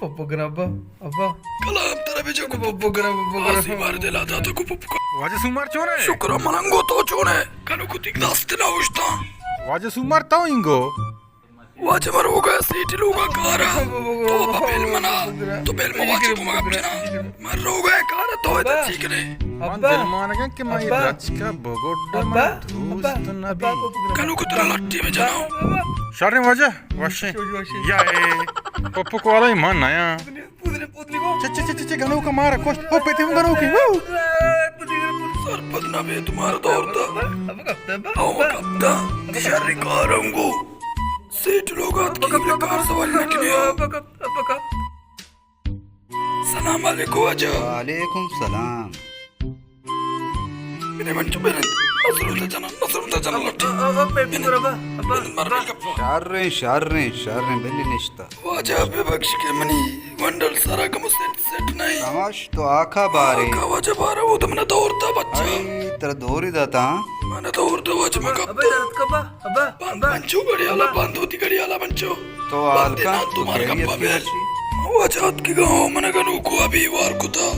Popogram abba. Kalam tarabica ko Popogram asi mar dela da ko popko. Wajah sumar cone. Shukra manango to chone. Kanu ko tikdaste na ushta. Wajah sumar tau ingo. Waje mar hoga seat loga kara. To babel mana. To bel ma waje ko magapchana. Mar hoga kara to ita ठीक ne. Man jalmana kan ke mai rachka bogodda ma dost nabi. Kanu ko tera latti mein jana. Sharne wajah washe. Ya poppo ko ala man naya. Che ganu ka mara kosh. Ho pete hum ganu ki. Sar padna be tumhara daur da. Aw kapta. Sharri karango. सेठ लोग की car सवाल न किया सलाम अलैकुम आजा वालेकुम सलाम मैंने मन चुप रहने नसरुल्ता जना लट्टी शार्रें बेली निश्ता वाजा पे बख्श के मनी वंडल सारा कम सेट नहीं तमाश तो आखा बारे आखा वाजा बारा वो तुमने दौड़ता बच्चा तेरा दौरी दाता मैंने दौड़ता वाजा में कब पंचो गड़ियाला पंचो तो आलका तुम्हारे कब्बा बेल वाजात की गाँव मन गनु को अभी वार को था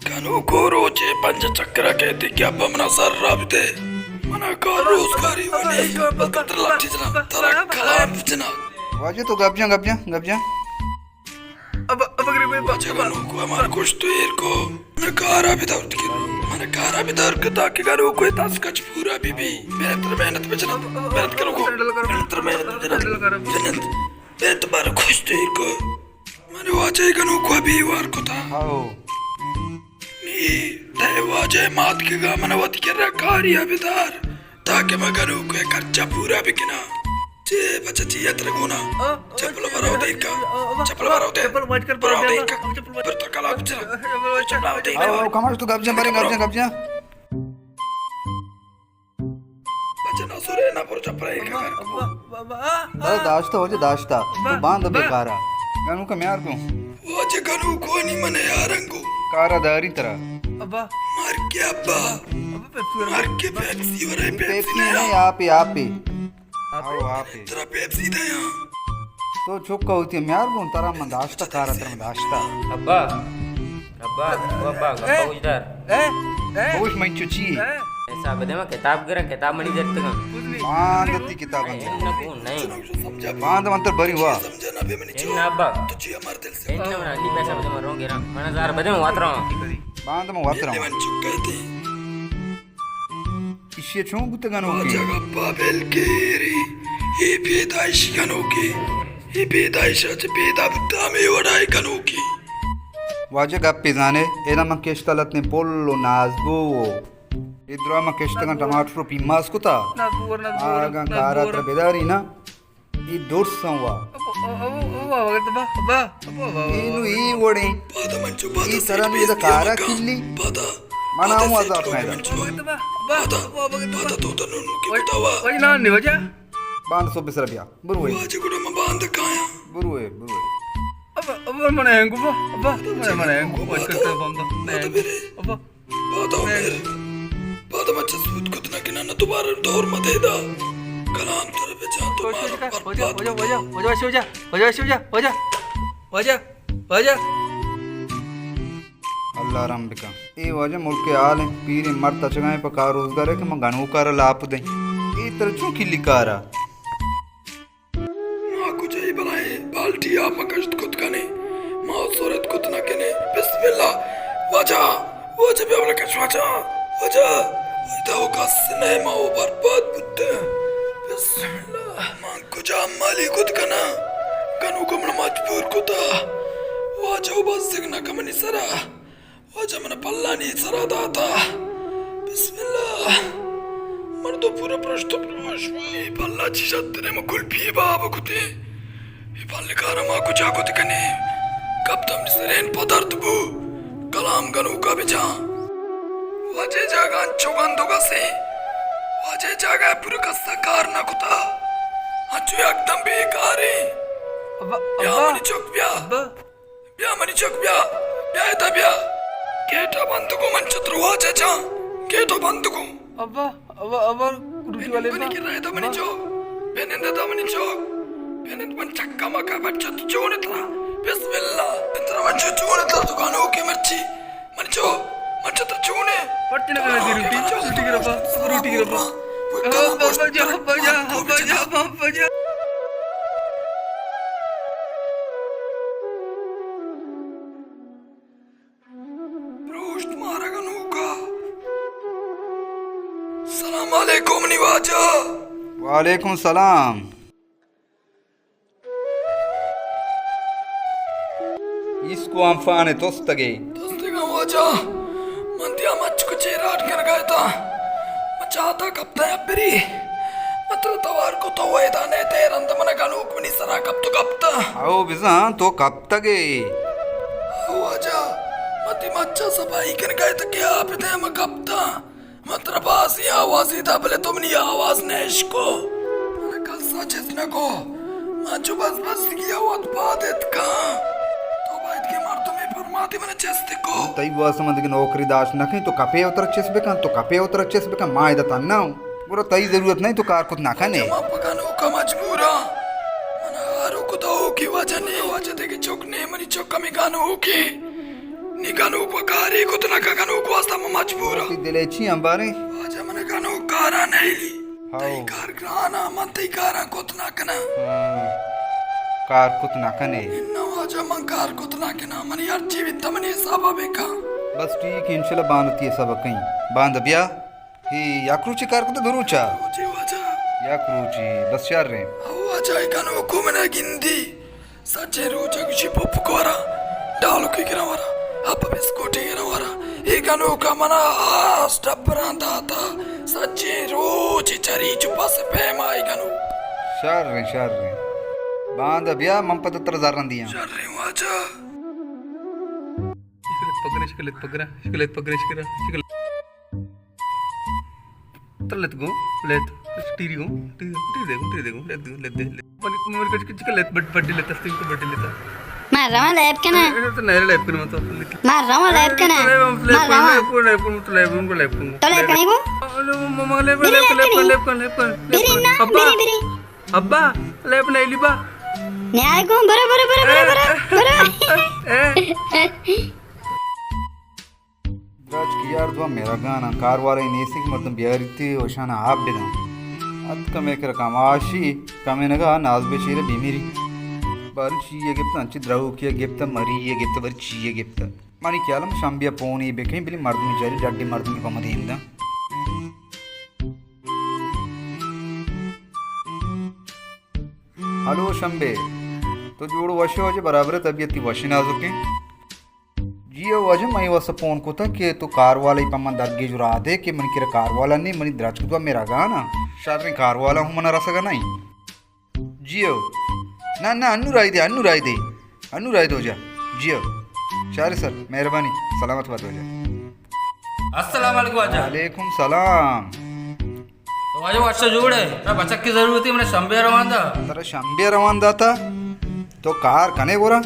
गनु को रोजे पंच चक्र कहते क्या बमना सर राबते मना का रोजगारी बनी बकतर लाठी जना तरा कलाम जना वाजे तो गप जा अब गरीब वाजे गनु को हमार कुछ तो एर को मन कारा भी दौड़ के मन कारा भी दौड़ के ताकि गनु को तास कच पूरा बीबी मेहनत पे चला मेहनत करो को मेहनत मैं तुम्हारा खुश तो एर को मैंने वाजे गनु को अभी वार को था आओ वाजे मात के गा मनवती के रकारी अभिदार ताकि मैं गनु को खर्चा पूरा बिकना जे बच्चा चिया तेरे को ना चप्पल भराओ दे का चप्पल भराओ दे का पर तो कला कुछ चप्पल दे आओ कमाल तू गप जा बच्चा ना सुरे ना पर चप्पल का अरे दाश्ता हो जा दाश्ता तू बांध बेकारा गनु का म्यार को वाजे गनु को नहीं मने यारंगो कारा दारी तरह अब्बा मार के अब्बा मार के पेप्सी वरे पेप्सी नहीं नहीं आप ही तेरा पेप्सी था यहाँ तो चुप होती है म्यार को तारा मंदाश्ता कारा तेरा मंदाश्ता अब्बा उधर होश मैं चुची ऐसा बदेमा किताब किताब मनी जट का बांधती किताब नहीं समझा बांध मंत्र भरी हुआ समझा ना बे मैंने इन अब्बा तुझे हमारे दिल से इन ना नी पैसा बदेमा रोंगे ना मैं जार बदेमा वातरा बांध में वातरा मन चुप कहते इसे चों बुत गनो के जगह बाबेल केरी ये बेदाइश गनो की ये बेदाइश आज बेदा बुद्धा में वड़ाई गनो की वाजे गप्पी जाने एना म केस्टलत ने पोल्लो नाजबो इद्रो म केस्टगा टमाटर पिमास कुता आगा कारा त्र बेदारी ना ई दोर्संवा इनु ई वडे बादा मंचो ಈ बादा ತರ మీద ಕಾರ ಕಿಲ್ಲಿ बादा ಮನಾವು ಅದ ಫಾಯ್ದಾ बादा तो तनु की बतावा ಬಾಂಧ ಸೊಬ್ಬಿಸರ ಬಿಯಾ ಬರುವೆ आज गुड़ा में बांध काया ಬರುವೆ बादा बच्चा सूद कुछ ना कि ना दोबारा दौर मत देदा कलाम तेरे पे जा तुम्हारा अल्लाह रामबिका ए वजे मुल्क के आले पीरी मरता चगाए पका रोजगार है कि म गणू कर लाप दे ए तर चू किली कारा मां कुछ ही बनाए बाल्टी आप कष्ट खुद कने मां सूरत खुद ना कने बिस्मिल्लाह वजा पे अपना कष्ट वजा इताओ का स्नेह मां बर्बाद बुद्ध बिस्मिल्लाह मां कुछ माली खुद कना गणू को मन मजबूर कुता वजा बस सिगना कमनी सरा वजा मन पल्ला नहीं सरा दाता बिस्मिल्लाह मर्दो पूरा प्रश्न प्रश्न पल्ला चिशत्तरे म कुल्फी बाबा कुते पल्ले कारमा को जाको तकने कब तम निसरेन पदार्थ बु कलाम गनु का बिचा वजे जागा चुगंदो गसे वजे जागा पूरा कस्ता कार ना कुता अच्छु एकदम बेकार है ब्या मनी चुक ब्या एता ब्या केटा बंद को मन चतुर वजे जा केटा बंद को अब्बा अब्बा अब्बा रुटी वाले Bani kiraya da manicho. Benin de da manicho. Benin ban chakka maka bachcha tu chone tra. Bismillah. Entra bachcha chone tra dukan ho ke marchi. Manicho. Mancha tra chone. पट्टी ना करे रुटी रुटी की रब्बा रुटी की रब्बा अब्बा जा अब्बा जा अब्बा जा अब्बा जा Prost mara ganuka. Salam alaikum niwaja. वालेकुम सलाम इसको अम्फाने तोस्तगे Dostega waja. Mandiya machku cherat kar gaya tha. Machata kapta ya beri. Matra tawar ko to weda ne teranda mana ganuk mini sara kaptu kapta. आओ बिजा तो कब तक Waja. Mati macha सफाई कर गए तो क्या आप थे मैं kapta. Matra basi आवाज़ ही था भले तुमने आवाज़ ने इसको. मैंने कल सच इतना को. माचो बस किया हुआ तो बात का. तो बात के मार तुम्हें फरमाती मैंने चेस्ते को. तई वास मंदिर नौकरी दाश नखी तो कपे उतर अच्छे से बेका तो कपे उतर अच्छे से बेका माय दा तन्ना पूरा तई जरूरत नहीं तो कार कुछ ना खाने मां पकानो का मजबूरा. मना हारो को तो की वजह नहीं वजह देखे चौकने मनी चौका में गानो के. निगानो पकारी को तो ना गानो को वास्ता में मजबूरा. दिले छी अंबारे वजह मने गानो कारा नहीं ली. हाओ तई कार ग्राना मन तई कारा को तो ना कना. कार कुछ ना खाने इन्ना वजह मन कार को तो ना कना मनी हर जीवित तमने साबा बेका. बस ठीक इंशाल्लाह बांधती है सब कहीं बांध बिया ही याक्रूची कार को तो धरुचा जी वजह याक्रूची बस यार रे वजह गानो को मने गिंदी. सच्चे रोजा कुछ पप्पू कोरा. डालो की गिरावरा. अब बिस्कुटी गिरावरा. एक गानो का मना स्टपरांदा था. सच्चे रोज चरी चुपा से पैमाई गानो. शार रे बांध बिया मंपत तर जारंदिया चल रही वजह. शिकलेत पगरा तरलेत गो लेत टीरी गो टीरी देखो लेत पण मेरे को चिकलेत बड्डी लेत असते तो बड्डी लेता Marrama lab kana. तो नहर लैब पे मत Marrama lab kana. Marrama. को लैब को To lab kana ko? मम्मा लैब Biri na. Biri. अब्बा लैब नहीं लिबा Nyai ko bara. राज की यार दुआ मेरा गाना कार वाले नेसिक मर्दम बियारिती ओशाना आप बिदा अत कमे कर कामाशी कमे नगा नाज बेशीरे बिमिरी बारिश ये गिफ्ट अंची द्राउ किया गिफ्ट मरी ये गिफ्ट बारिश ये गिफ्ट मानी क्यालम शांबिया पोनी बेकहीं बिली मर्दम जारी डड्डी मर्दम की पमदी इंदा हेलो शंबे तो जोड़ वशे वजे बराबर तबीयत की वशी नाजुके जियो वजह मैं वस फोन को था कि तो कार वाला ही पम्मा दर्गे जुरा दे कि मन की कार वाला नहीं मनी द्राज को मेरा गाना शायद मैं कार वाला हूँ मना रसगा नहीं जियो ना अन्नू राय दे हो जा जियो शायद सर मेहरबानी सलामत बात हो जा अस्सलाम वालेकुम वाजा. वालेकुम सलाम तो वाजा वाचा जोड़े ना बचक की जरूरत है मैंने शंबे रवांदा. तेरा शंबे रवान दाता तो कार कने गोरा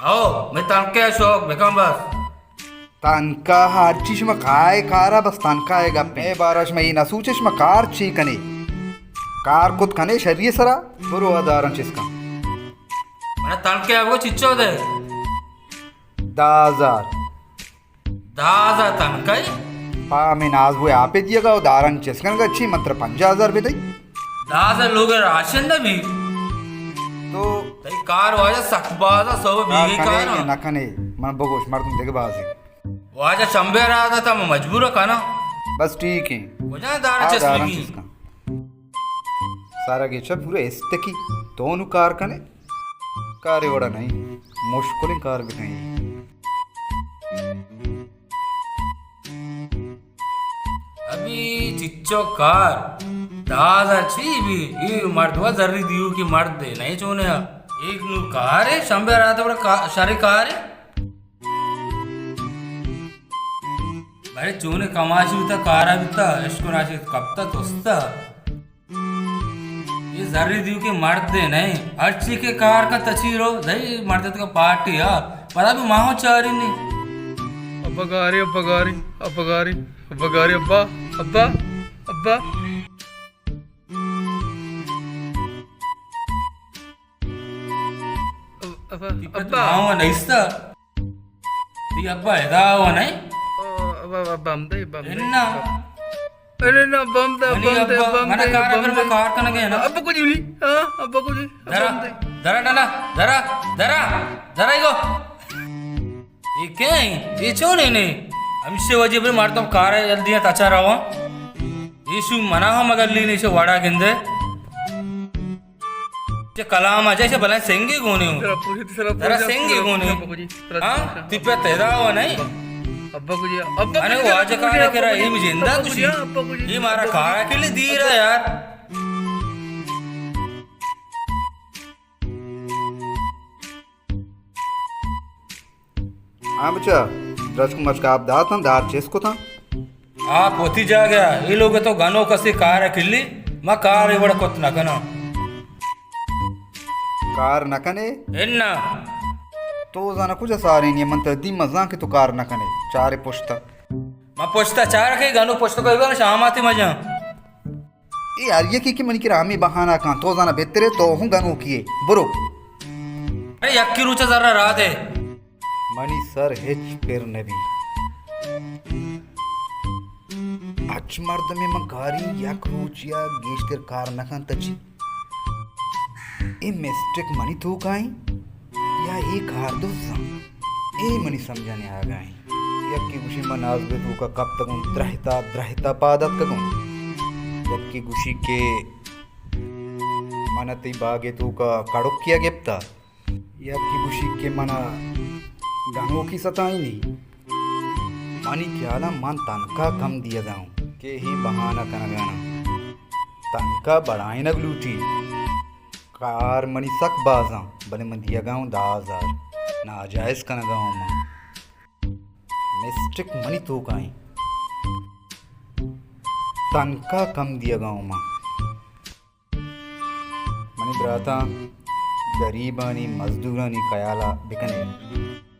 आओ मैं तनके शौक बेकम बस. तनका हर चीज में काय कारा बस तनका है गप्पे बारश में ही नसूचेश में कार ची कने कार कुत कने शरीय सरा बुरो आधारन चिसका मैंने तनके आपको चिच्चो दे 10,000 तनकाई पा में नाज हुए आपे दिएगा उदाहरण चिसकन का अच्छी मंत्र 50,000 रुपये दई 10,000 लोग राशन ना भी तो तई कार वाजा सकबाजा सब बीगी का ना न कने मन बगोश मार तुम देखे बाजी वाजा शंबे रहा था मैं मजबूर का ना बस ठीक है वजह दार आधारन चस्मी चिसका सारा गेचा पूरे एस्ते की दोनों कार कने कार वड़ा नहीं मुश्किल कार भी नहीं अभी चिच्चो कार 10,000 छी भी ये मर्दवा जर्री दियो की मर्द दे नहीं चोने एक नु कार है शंबे रहा था बड़ा सारी कार है भाई चोने कमाशी भी था कारा भी था इसको राशि कब तक दोस्ता ये जर्री दियो की मर्द दे नहीं हर चीज के कार का तस्वीर हो दही मर्द का पार्टी है पता भी माहो चारी नहीं अब्बा गारी अब्बा गारी अब्बा गारी अब्बा गारी अब्बा अब्बा अब्बा अब्बा अब्बा Mau na ista. Di abba edawa nai. अब्बा बमदे बमदे Enna. अरे ना बमदे Mani बमदे abba mana बमदे kara per ma kar kana ge na. अब्बा कुछ नहीं हाँ अब्बा कुछ नहीं Dara. Dara dala. Dara. Dara. Dara igo. ये क्या है ये क्यों नहीं हमसे वजह पर मारता हूँ कार है जल्दी ताचा रहा यीशु मना हो मगर ली नहीं से वाड़ा गिंदे ये कलाम आ जाए भला सेंगे गोने हूँ जरा सेंगे गोने हाँ तिप्पे तेरा हुआ नहीं अब्बा कुछ अब्बा अरे वो आज कार है करा ये मुझे इंदा कुछ ये मारा कार के लिए दी रहा यार हाँ बच्चा ड्रेस को मचकाप दात ना दार चेस को था आप पोती जा गया ये लोग तो गानों कसी कार है किल्ली मैं कार ये बड़ा कुछ ना कना कार न कने इन्ना तो जाना कुछ सारे नहीं मंत्र दी मजा के तो कार न कने चारे पुश्ता मैं पोछता चार के गानों पोछता कोई बार शाम आती मजा ए यार ये की मन की रामी बहाना कहाँ तो जाना बेहतर है तो हूँ गानों किए बुरो अरे यक्की रुचा जरा रात है मनी सर हिच फिर नबी अच मर्द में मगारी या क्रूचिया गेस्टर कार नखन तची ए मिस्टेक मनी तो काई या एक हार दो ए मनी समझाने आ गए यक्की गुशी मनाज बे तू का कब तक द्रहिता द्रहिता पादत का यक्की गुशी के मनती बागे तू का काड़ुक किया गेप्ता यक्की गुशी के मना गानों की सताई नहीं मानी ख्याला मान तनका कम दिया जाऊं के ही बहाना कना गाना तनका बढ़ाई न लूटी कार मनी सक बाजा बने मन दिया गाऊं 10,000 नाजायज कना गाऊं मां मिस्टेक मनी तो काई तनका कम दिया गाऊं मां मनी ब्राता गरीबानी मजदूरानी कयाला बिकने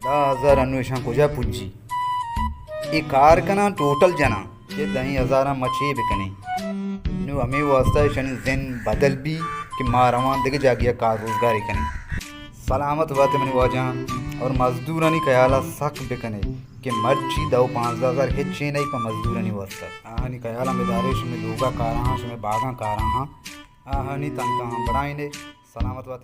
10,000 अन्वेषण को जा पुज्जी ये कार कना टोटल जना ये 10,000 मछे बिकने नु हमें वास्ता शनि जिन बदल भी कि मारवान देके जागिया कार रोजगारी कने सलामत बात मैंने वजह और मजदूरानी कयाला सक बिकने कि मर्ची 5,000 हिच्चे नहीं पर मजदूरानी वास्ता आहानी कयाला में दारेश में लोगा कारा में बागा कारा आहानी तनका बढ़ाई ने सलामत बात